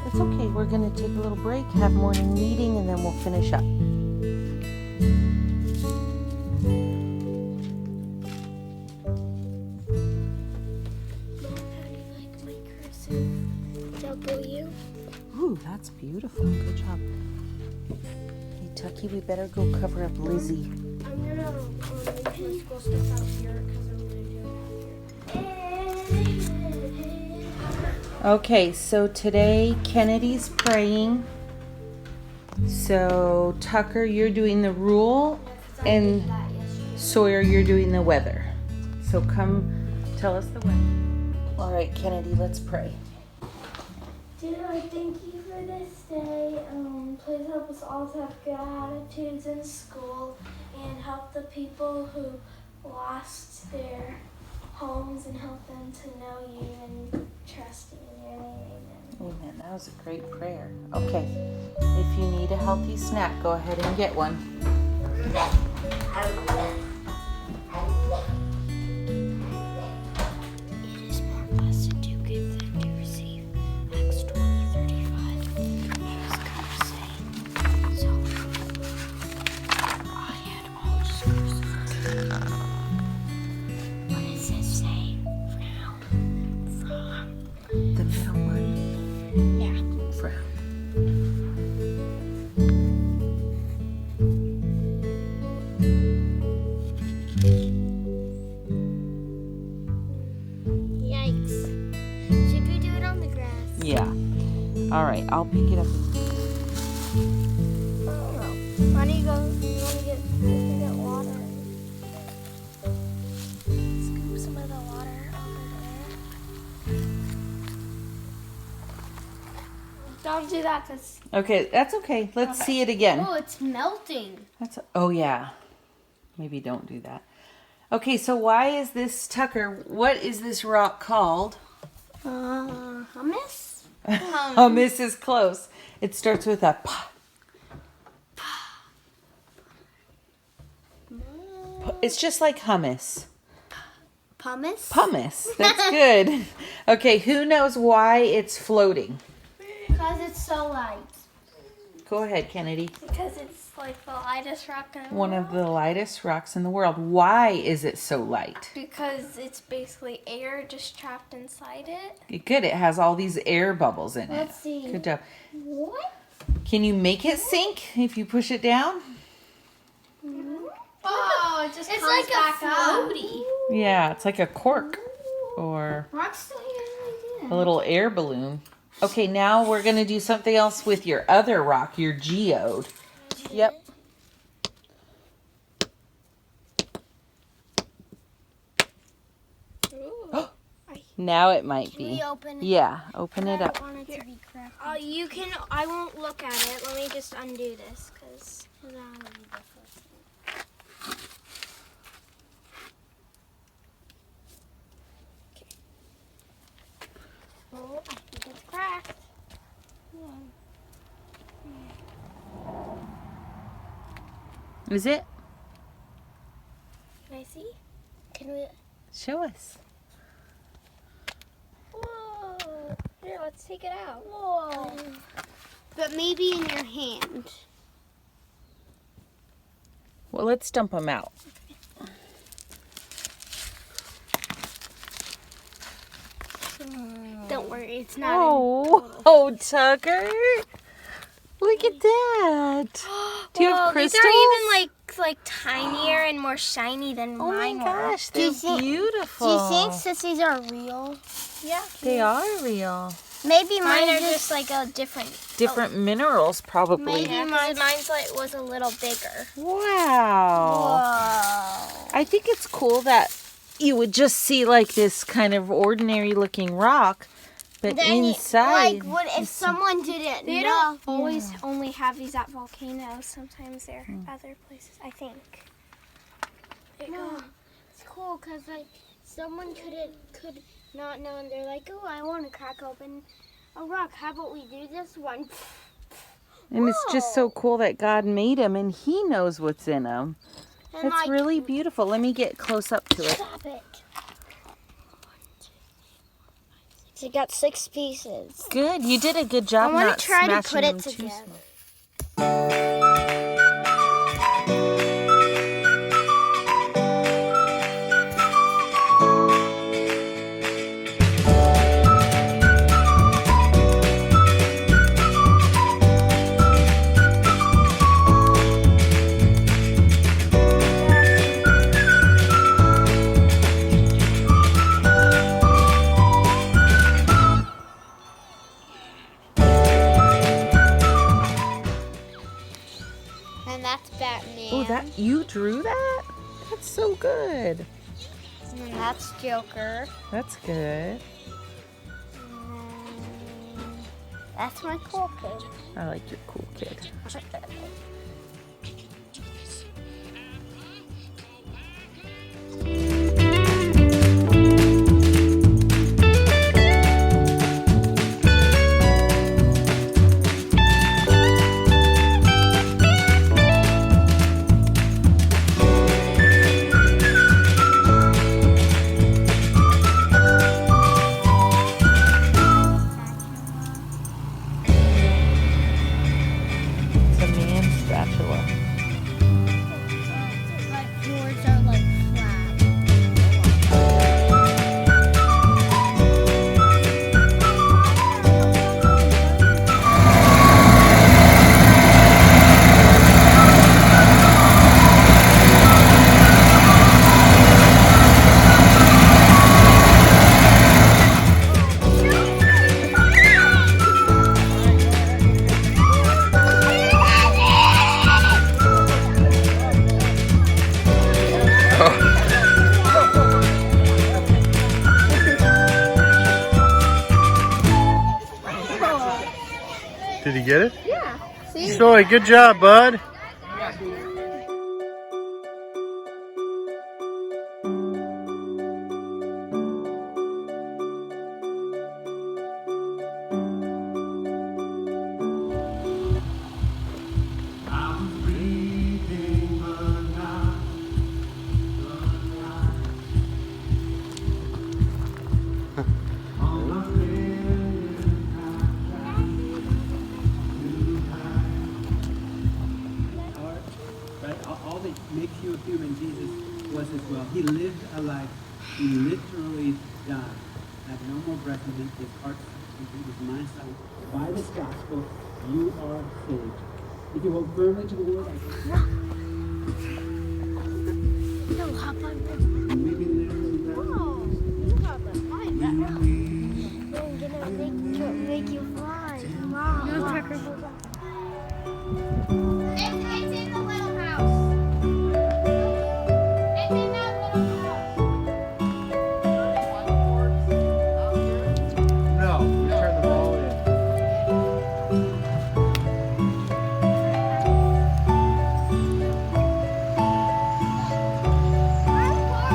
It's okay, we're going to take a little break, have morning meeting, and then we'll finish up. W. Ooh, that's beautiful. Good job. Hey, Tucky, we better go cover up Lizzie. I'm gonna leave my school stuff out here because I'm gonna do it out here. Okay, so today Kennedy's praying. So Tucker, you're doing the rule, and Sawyer, you're doing the weather. So come tell us the weather. All right, Kennedy, let's pray. Dear Lord, thank you for this day. Please help us all to have good attitudes in school and help the people who lost their homes and help them to know you and trust you in your name. Amen. Amen. That was a great prayer. Okay, if you need a healthy snack, go ahead and get one. It is more blessed to give than to receive. Acts 20:35. I was gonna say, so I had all just curses. What does it say? From. The middle one. Yeah. Frown. Yikes. Should we do it on the grass? Yeah. All right, I'll pick it up. Why don't you go? You want to get water? Scoop some of the water over there. Don't do that, cause Okay, that's okay. Let's see it again. oh, it's melting. Oh yeah. Maybe don't do that. Okay, so why is this, Tucker, what is this rock called? Hummus. Hummus is close. It starts with a P. It's just like hummus. Pumice. Pumice. That's good. Okay, who knows why it's floating? Because it's so light. Go ahead, Kennedy. Because it's like the lightest rock in the One world. of the lightest rocks in the world. Why is it so light? Because it's basically air just trapped inside it. Good, it has all these air bubbles in it. Let's see. Good job. What? Can you make it sink if you push it down? Oh, it just it's comes like back a floaty. Yeah, it's like a cork or Rocks don't usually do a that. little air balloon. Okay, now we're going to do something else with your other rock, your geode. Yep. Now it might be. Can we open it? Yeah, open it up. I don't want it to be cracked. You can. I won't look at it. Let me just undo this, because that would be the first thing. Okay. Oh, I think it's cracked. Is it? Can I see? Can we? Show us. Whoa! Here, let's take it out. Whoa! But maybe in your hand. Well, let's dump them out. Don't worry, it's not. Oh, Tucker. Look at that. Do you have crystals? These are even like like tinier and more shiny than Oh my mine gosh, were. they're beautiful. Do you think sissies are real? Yeah. They are real. Maybe Mine are just just like a different. Different minerals, probably. Maybe Yeah, 'cause mine's like was a little bigger. Wow. Whoa. I think it's cool that you would just see like this kind of ordinary looking rock, but inside. Like, what if someone didn't They know? don't always only have these at volcanoes. Sometimes they're other places. I think. No, it's cool because like someone could not know, and they're like, oh, I want to crack open a rock. How about we do this one? And it's just so cool that God made them and He knows what's in them. And It's like, really beautiful. Let me get close up to it. stop it. So you got 6 pieces. Good. You did a good job I want not to try to smashing put it them too together. small. And that's Batman. Oh, that you drew that? That's so good. And that's Joker. That's good. And that's my cool kid. I like your cool kid. It's a man spatula. But yours are like flat. Did he get it? Yeah. See? Soy, good job, bud. Right? All that makes you a human, Jesus was as well. He lived a life. He literally died. Had no more breath in him. His heart, his mind, silent. By this gospel, you are saved. If you hold firmly to the word, No, hop on this. maybe there's Oh, you have a fine. I'm gonna make you fly. Wow. It's in the little house. It's in that little house. No, we turned them all in. Our